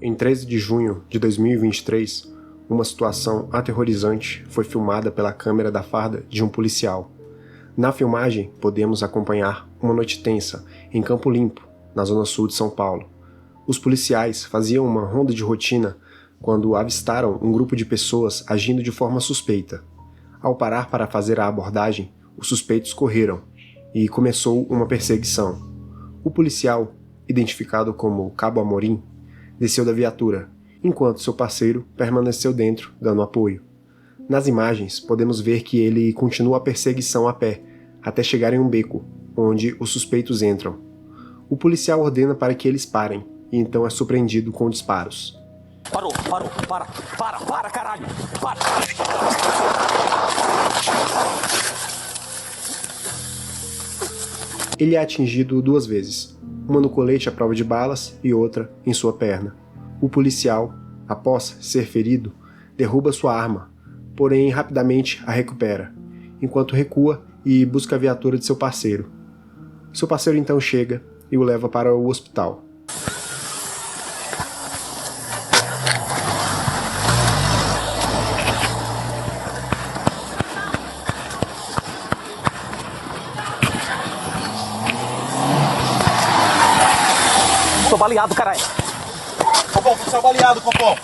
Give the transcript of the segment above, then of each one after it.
Em 13 de junho de 2023, uma situação aterrorizante foi filmada pela câmera da farda de um policial. Na filmagem, podemos acompanhar uma noite tensa em Campo Limpo, na zona sul de São Paulo. Os policiais faziam uma ronda de rotina quando avistaram um grupo de pessoas agindo de forma suspeita. Ao parar para fazer a abordagem, os suspeitos correram e começou uma perseguição. O policial, identificado como Cabo Amorim, desceu da viatura, enquanto seu parceiro permaneceu dentro, dando apoio. Nas imagens, podemos ver que ele continua a perseguição a pé, até chegar em um beco, onde os suspeitos entram. O policial ordena para que eles parem, e então é surpreendido com disparos. Parou, para, caralho, para! Ele é atingido 2 vezes, uma no colete à prova de balas e outra em sua perna. O policial, após ser ferido, derruba sua arma, porém rapidamente a recupera, enquanto recua e busca a viatura de seu parceiro. Seu parceiro então chega e o leva para o hospital. Tô baleado, caralho! Copom, você é baleado, Copom!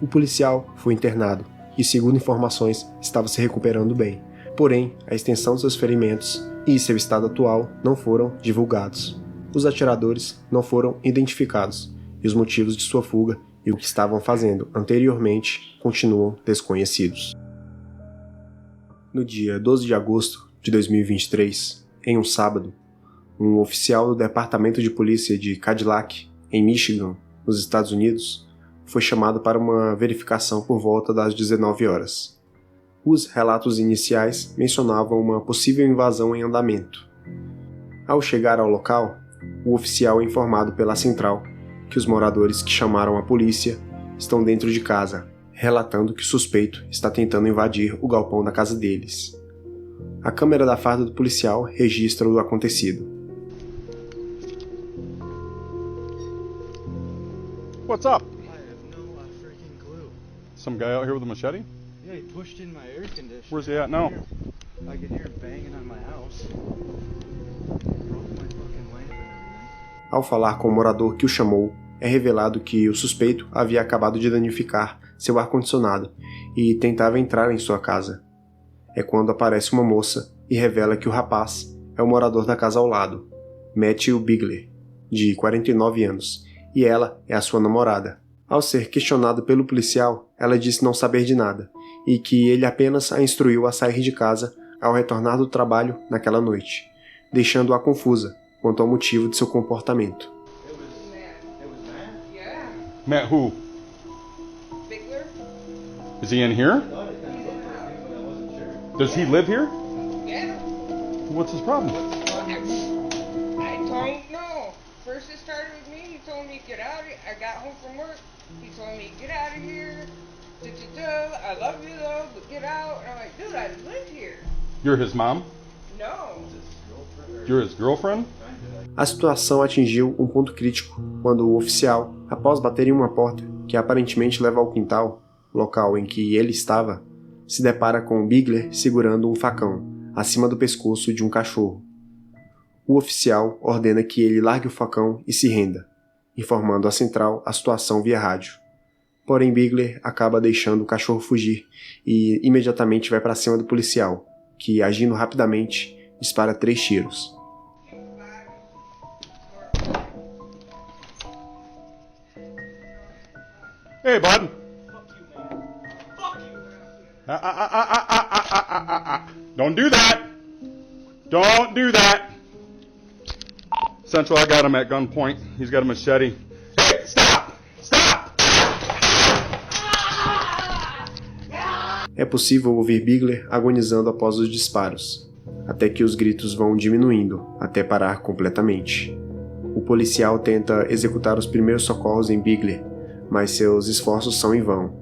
O policial foi internado e, segundo informações, estava se recuperando bem. Porém, a extensão de seus ferimentos e seu estado atual não foram divulgados. Os atiradores não foram identificados e os motivos de sua fuga e o que estavam fazendo anteriormente continuam desconhecidos. No dia 12 de agosto de 2023, em um sábado, um oficial do Departamento de Polícia de Cadillac, em Michigan, nos Estados Unidos, foi chamado para uma verificação por volta das 19 horas. Os relatos iniciais mencionavam uma possível invasão em andamento. Ao chegar ao local, o oficial é informado pela central que os moradores que chamaram a polícia estão dentro de casa, relatando que o suspeito está tentando invadir o galpão da casa deles. A câmera da farda do policial registra o acontecido. What's up? I have no freaking clue. Some guy out here with a machete? Yeah, he pushed in my air conditioner. Where's he at now? I can hear him banging on my house. Broke my fucking lamp and everything. Ao falar com o morador que o chamou, é revelado que o suspeito havia acabado de danificar seu ar-condicionado e tentava entrar em sua casa. É quando aparece uma moça e revela que o rapaz é o morador da casa ao lado, Matthew Bigler, de 49 anos, e ela é a sua namorada. Ao ser questionado pelo policial, ela disse não saber de nada, e que ele apenas a instruiu a sair de casa ao retornar do trabalho naquela noite, deixando-a confusa quanto ao motivo de seu comportamento. Matt who? Bigler? Is he in here? Does he live here? Yeah. What's his problem? I don't know. First it started with me. He told me get out of here. I got home from work. He told me get out of here. I love you though, but get out. And I'm like, dude, I live here. You're his mom? No. You're his girlfriend? A situação atingiu um ponto crítico quando o oficial, após bater em uma porta que aparentemente leva ao quintal, local em que ele estava, se depara com Bigler segurando um facão acima do pescoço de um cachorro. O oficial ordena que ele largue o facão e se renda, informando à central a situação via rádio. Porém, Bigler acaba deixando o cachorro fugir e imediatamente vai para cima do policial, que, agindo rapidamente, dispara 3 tiros. Hey, bud. Don't do that. Don't do that. Central, I got him at gunpoint. He's got a machete. Hey, stop! Stop! É possível ouvir Bigler agonizando após os disparos, até que os gritos vão diminuindo, até parar completamente. O policial tenta executar os primeiros socorros em Bigler, mas seus esforços são em vão,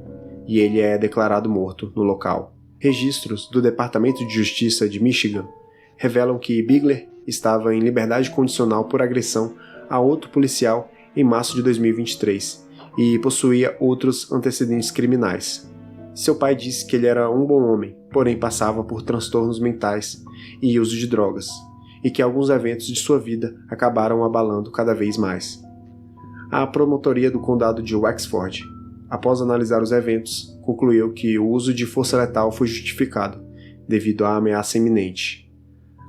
e ele é declarado morto no local. Registros do Departamento de Justiça de Michigan revelam que Bigler estava em liberdade condicional por agressão a outro policial em março de 2023, e possuía outros antecedentes criminais. Seu pai disse que ele era um bom homem, porém passava por transtornos mentais e uso de drogas, e que alguns eventos de sua vida acabaram o abalando cada vez mais. A promotoria do condado de Wexford, após analisar os eventos, concluiu que o uso de força letal foi justificado, devido à ameaça iminente.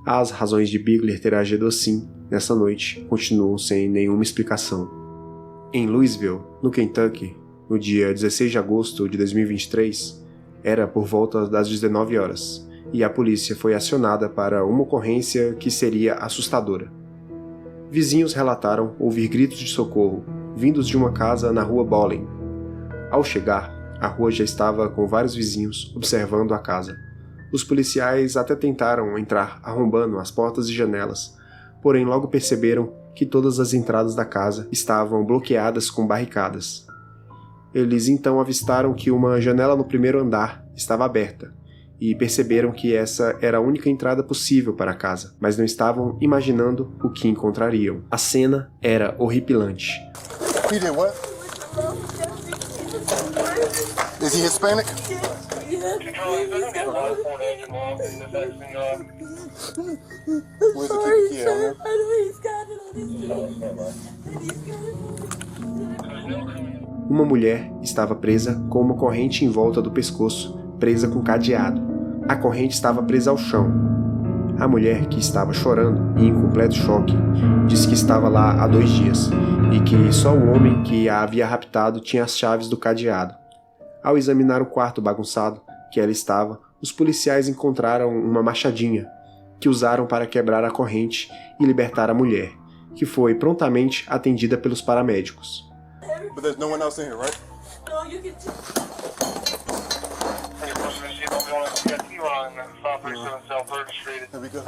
As razões de Bigler ter agido assim, nessa noite, continuam sem nenhuma explicação. Em Louisville, no Kentucky, no dia 16 de agosto de 2023, era por volta das 19 horas, e a polícia foi acionada para uma ocorrência que seria assustadora. Vizinhos relataram ouvir gritos de socorro, vindos de uma casa na rua Bowling. Ao chegar, a rua já estava com vários vizinhos observando a casa. Os policiais até tentaram entrar arrombando as portas e janelas, porém logo perceberam que todas as entradas da casa estavam bloqueadas com barricadas. Eles então avistaram que uma janela no primeiro andar estava aberta e perceberam que essa era a única entrada possível para a casa, mas não estavam imaginando o que encontrariam. A cena era horripilante. He did what? Is he Hispanic? Where's the key out here? Uma mulher estava presa com uma corrente em volta do pescoço, presa com cadeado. A corrente estava presa ao chão. A mulher, que estava chorando e em completo choque, disse que estava lá há 2 dias e que só o homem que a havia raptado tinha as chaves do cadeado. Ao examinar o quarto bagunçado que ela estava, os policiais encontraram uma machadinha, que usaram para quebrar a corrente e libertar a mulher, que foi prontamente atendida pelos paramédicos. But there's no one else in here, right? No, you can There we go.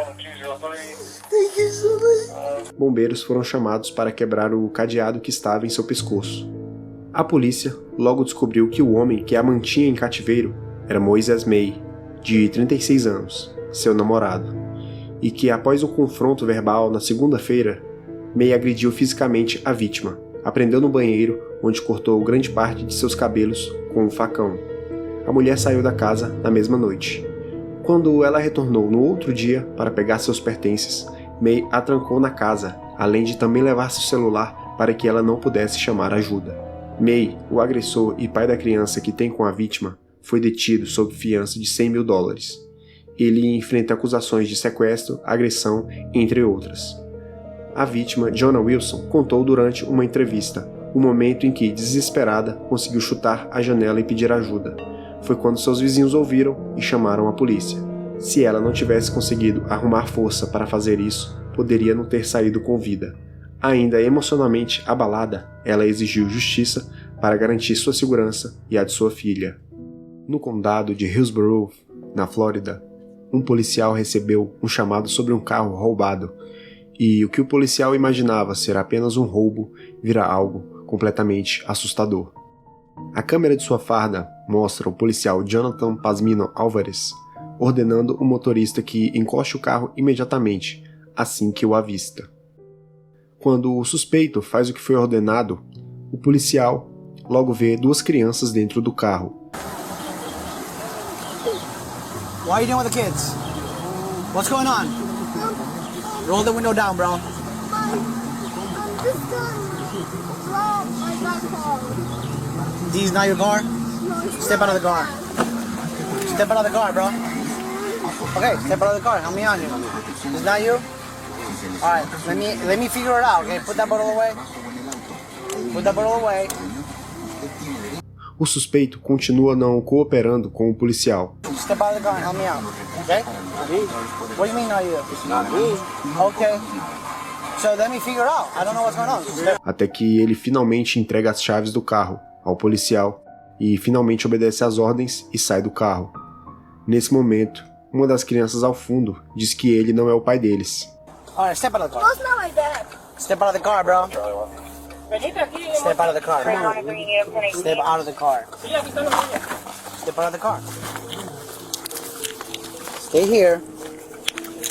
Thank you so much. Bombeiros foram chamados para quebrar o cadeado que estava em seu pescoço. A polícia logo descobriu que o homem que a mantinha em cativeiro era Moises May, de 36 anos, seu namorado, e que após um confronto verbal na segunda-feira, May agrediu fisicamente a vítima, a prendeu no banheiro, onde cortou grande parte de seus cabelos com um facão. A mulher saiu da casa na mesma noite. Quando ela retornou no outro dia para pegar seus pertences, May a trancou na casa, além de também levar seu celular para que ela não pudesse chamar ajuda. May, o agressor e pai da criança que tem com a vítima, foi detido sob fiança de $100 mil. Ele enfrenta acusações de sequestro, agressão, entre outras. A vítima, Jonah Wilson, contou durante uma entrevista o momento em que, desesperada, conseguiu chutar a janela e pedir ajuda. Foi quando seus vizinhos ouviram e chamaram a polícia. Se ela não tivesse conseguido arrumar força para fazer isso, poderia não ter saído com vida. Ainda emocionalmente abalada, ela exigiu justiça para garantir sua segurança e a de sua filha. No condado de Hillsborough, na Flórida, um policial recebeu um chamado sobre um carro roubado, e o que o policial imaginava ser apenas um roubo vira algo completamente assustador. A câmera de sua farda mostra o policial Jonathan Pasmino Alvarez ordenando o motorista que encoste o carro imediatamente, assim que o avista. Quando o suspeito faz o que foi ordenado, o policial logo vê 2 crianças dentro do carro. Why are you doing with the kids? What's going on? Roll the window down, bro. I'm just gonna roll my car. These not your car? Step out of the car. Step out of the car, bro. Okay, step out of the car. Help me on here. It's not you? Alright, let me figure it out, okay? Put that bottle away. Put that bottle away. O suspeito continua não cooperando com o policial. Step out of the car and help me out, okay? What do you mean not you? Not me. Okay. So let me figure it out. I don't know what's going on. Até que ele finalmente entrega as chaves do carro ao policial e finalmente obedece às ordens e sai do carro. Nesse momento, uma das crianças ao fundo diz que ele não é o pai deles. Alright, step out of the car. Well, it's not my dad. Step out of the car, bro. Step out of the car. Step out of the car. Step out of the car. Stay here.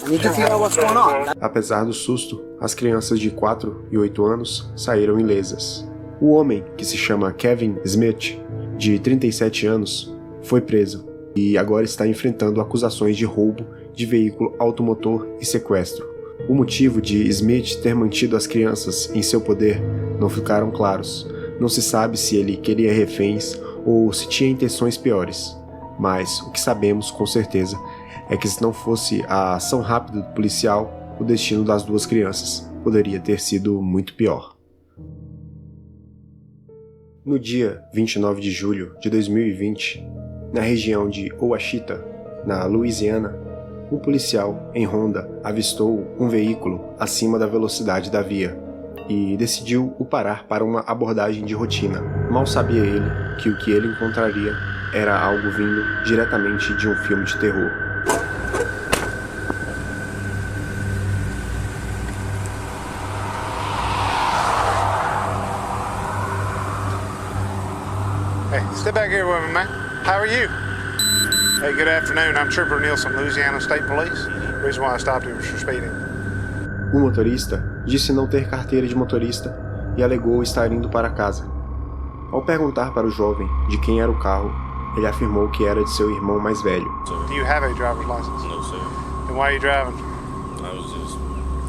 I need to figure out what's going on. Apesar do susto, as crianças de 4 e 8 anos saíram ilesas. O homem, que se chama Kevin Smith, de 37 anos, foi preso e agora está enfrentando acusações de roubo de veículo automotor e sequestro. O motivo de Smith ter mantido as crianças em seu poder não ficaram claros. Não se sabe se ele queria reféns ou se tinha intenções piores. Mas o que sabemos com certeza é que se não fosse a ação rápida do policial, o destino das duas crianças poderia ter sido muito pior. No dia 29 de julho de 2020, na região de Ouachita, na Louisiana, um policial em Honda avistou um veículo acima da velocidade da via e decidiu o parar para uma abordagem de rotina. Mal sabia ele que o que ele encontraria era algo vindo diretamente de um filme de terror. Hey, step back here with me, man. How are you? Hey, good afternoon. I'm Trooper Nielsen, Louisiana State Police. The reason why I stopped you was for speeding. O motorista disse não ter carteira de motorista e alegou estar indo para casa. Ao perguntar para o jovem de quem era o carro, ele afirmou que era de seu irmão mais velho. Do you have a driver's license? No, sir. Then why are you driving? I was just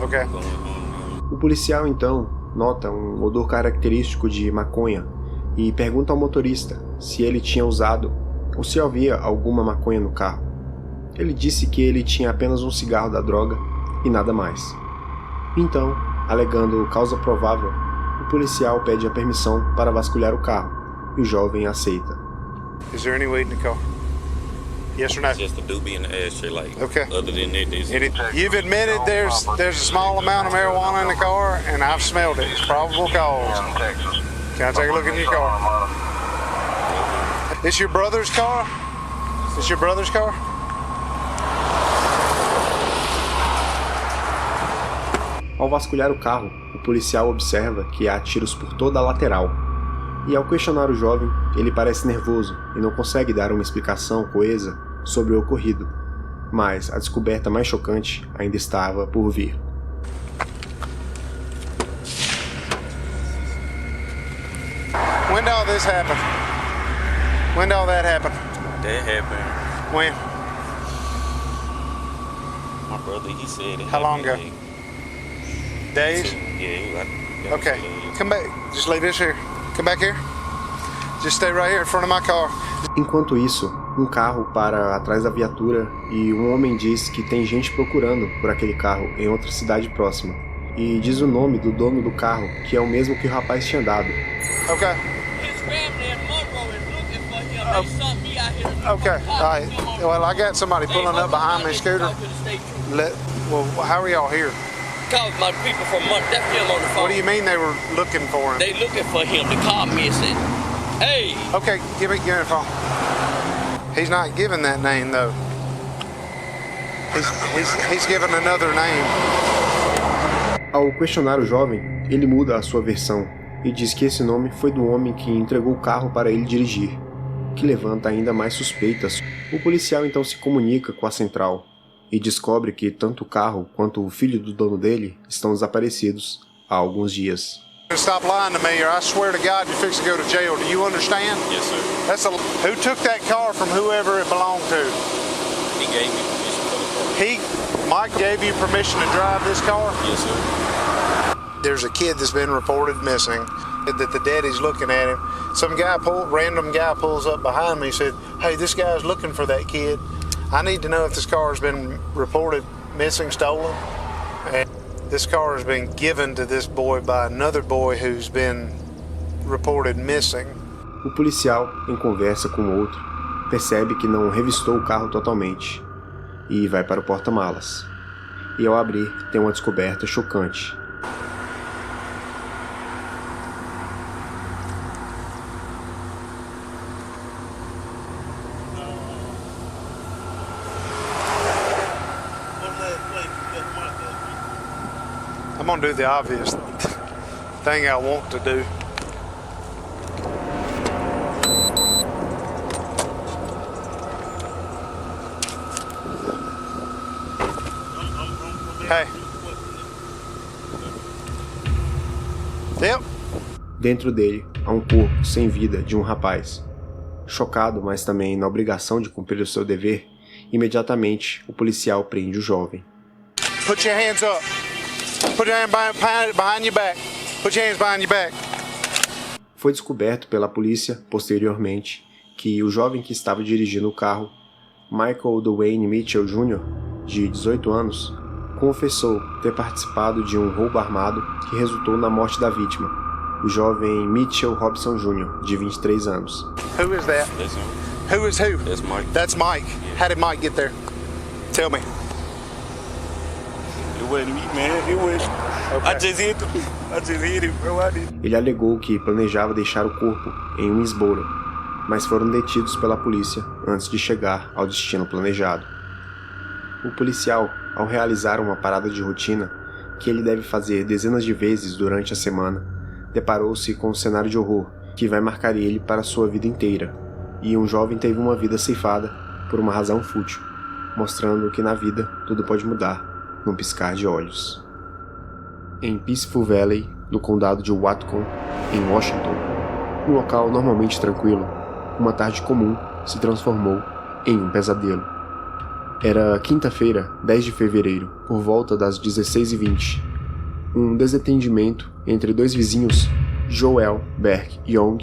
Okay. going home now. O policial então nota um odor característico de maconha e pergunta ao motorista se ele tinha usado ou se havia alguma maconha no carro. Ele disse que ele tinha apenas um cigarro da droga e nada mais. Então, alegando causa provável, o policial pede a permissão para vasculhar o carro e o jovem aceita. Is there any weed in the car? Yes or no? Just a doobie in the ashtray, like. Okay. Other than that, there's You've admitted there's a small amount of marijuana in the car, and I've smelled it. It's probable cause. Can I take a look in your car? This your brother's car? This your brother's car? Ao vasculhar o carro, o policial observa que há tiros por toda a lateral. E ao questionar o jovem, ele parece nervoso e não consegue dar uma explicação coesa sobre o ocorrido. Mas a descoberta mais chocante ainda estava por vir. When did all this happen? When did all that happen? that happened. When? My brother, he said it. How long ago? happened, Days? Yeah, Okay. Come back. Just leave this here. Come back here. Just stay right here in front of my car. Enquanto isso, um carro para atrás da viatura e um homem diz que tem gente procurando por aquele carro em outra cidade próxima. E diz o nome do dono do carro, que é o mesmo que o rapaz tinha dado. Okay. His family in Monroe is looking for him. They sent me out here to Okay. All right. Well, I got somebody pulling up behind me, Scooter. Well, how are y'all here? Called my people from Monroe. That's him on the phone. What do you mean they were looking for him? They looking for him. The car missing. Hey. Okay, give me the phone. He's not giving that name though. He's giving another name. Ao questionar o jovem, ele muda a sua versão e diz que esse nome foi do homem que entregou o carro para ele dirigir, que levanta ainda mais suspeitas. O policial então se comunica com a central e descobre que tanto o carro quanto o filho do dono dele estão desaparecidos há alguns dias. Stop lying to me, or I swear to God, you're fixing to go to jail. Do you understand? Yes, sir. Who took that car from whoever it belonged to? He gave me permission for the car. Mike gave you permission to drive this car? Yes, sir. There's a kid that's been reported missing. That the daddy's looking at him. Some random guy pulls up behind me and said, "Hey, this guy's looking for that kid. I need to know if this car has been reported missing, stolen." And this car has been given to this boy by another boy who's been reported missing. O policial, em conversa com o outro, percebe que não revistou o carro totalmente e vai para o porta-malas. E ao abrir, tem uma descoberta chocante. I'm gonna do the obvious thing I want to do. Hey. Yep. Dentro dele há um corpo sem vida de um rapaz. Chocado, mas também na obrigação de cumprir o seu dever, imediatamente o policial prende o jovem. Put your hands up. Put your hands behind your back. Put your hands behind your back. Foi descoberto pela polícia, posteriormente, que o jovem que estava dirigindo o carro, Michael Dwayne Mitchell Jr., de 18 anos, confessou ter participado de um roubo armado que resultou na morte da vítima, o jovem Mitchell Robson Jr., de 23 anos. Who is that? That's him. Who is who? That's Mike. That's Mike. How did Mike get there? Tell me. It wasn't me, man. It was. Okay. I just hit him, bro. I did. Ele alegou que planejava deixar o corpo em Winsboro, mas foram detidos pela polícia antes de chegar ao destino planejado. O policial, ao realizar uma parada de rotina, que ele deve fazer dezenas de vezes durante a semana, deparou-se com um cenário de horror que vai marcar ele para sua vida inteira, e um jovem teve uma vida ceifada por uma razão fútil, mostrando que na vida tudo pode mudar num piscar de olhos. Em Peaceful Valley, no condado de Whatcom, em Washington, um local normalmente tranquilo, uma tarde comum se transformou em um pesadelo. Era quinta-feira, 10 de fevereiro, por volta das 16h20. Um desentendimento entre dois vizinhos, Joel Berk Young,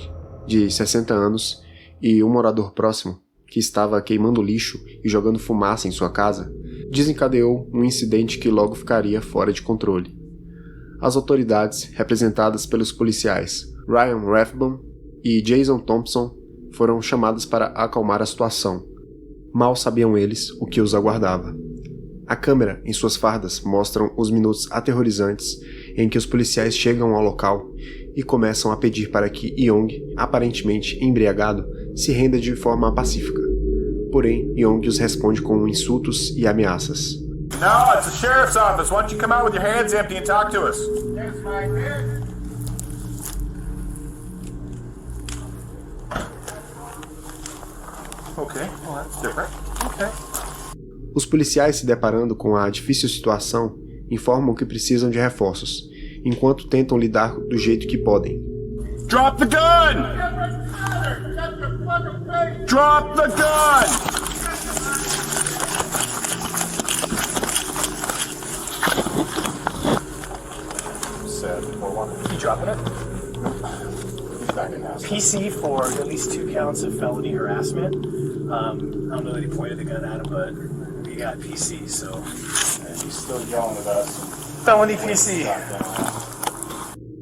de 60 anos, e um morador próximo, que estava queimando lixo e jogando fumaça em sua casa, desencadeou um incidente que logo ficaria fora de controle. As autoridades, representadas pelos policiais Ryan Rathbone e Jason Thompson, foram chamadas para acalmar a situação. Mal sabiam eles o que os aguardava. A câmera em suas fardas mostram os minutos aterrorizantes em que os policiais chegam ao local e começam a pedir para que Young, aparentemente embriagado, se renda de forma pacífica. Porém, Young os responde com insultos e ameaças. No, it's the sheriff's office. Why don't you come out with your hands empty and talk to us? Okay, well that's different. Okay. Os policiais, se deparando com a difícil situação, informam que precisam de reforços, enquanto tentam lidar do jeito que podem. Drop the gun! Drop the gun! You dropping it? PC for at least 2 counts of felony harassment. I don't know that he pointed the gun at him, but we got PC, so. And he's still yelling at us. Felony PC.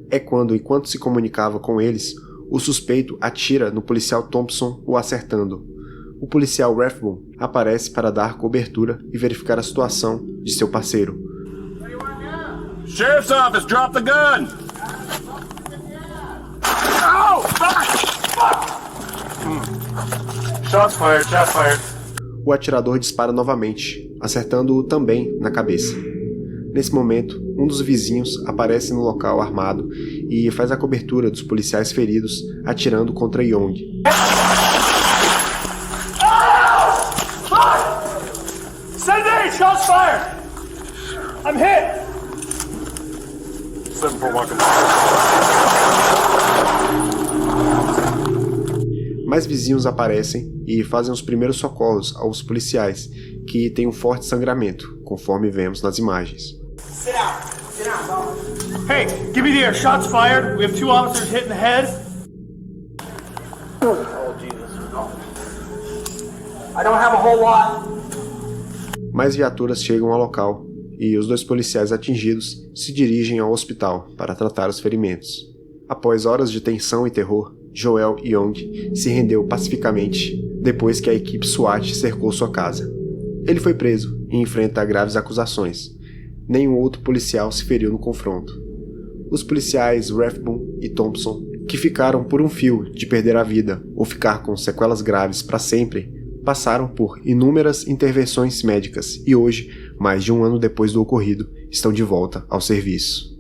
É quando, enquanto se comunicava com eles, o suspeito atira no policial Thompson, o acertando. O policial Rathbone aparece para dar cobertura e verificar a situação de seu parceiro. Sheriff's office, drop the gun! Oh, fuck! Shots fired, shots fired. O atirador dispara novamente, acertando-o também na cabeça. Nesse momento, um dos vizinhos aparece no local armado e faz a cobertura dos policiais feridos, atirando contra Young. Sunday, shots fired! I'm hit! 741. Mais vizinhos aparecem e fazem os primeiros socorros aos policiais, que têm um forte sangramento, conforme vemos nas imagens. Sit down. Sit down. Hey, give me the air. Shots fired. We have 2 officers hit in the head. Oh, Jesus. I don't have a whole lot. Mais viaturas chegam ao local e os 2 policiais atingidos se dirigem ao hospital para tratar os ferimentos. Após horas de tensão e terror, Joel Young se rendeu pacificamente depois que a equipe SWAT cercou sua casa. Ele foi preso e enfrenta graves acusações. Nenhum outro policial se feriu no confronto. Os policiais Rathbone e Thompson, que ficaram por um fio de perder a vida ou ficar com sequelas graves para sempre, passaram por inúmeras intervenções médicas e hoje, mais de um ano depois do ocorrido, estão de volta ao serviço.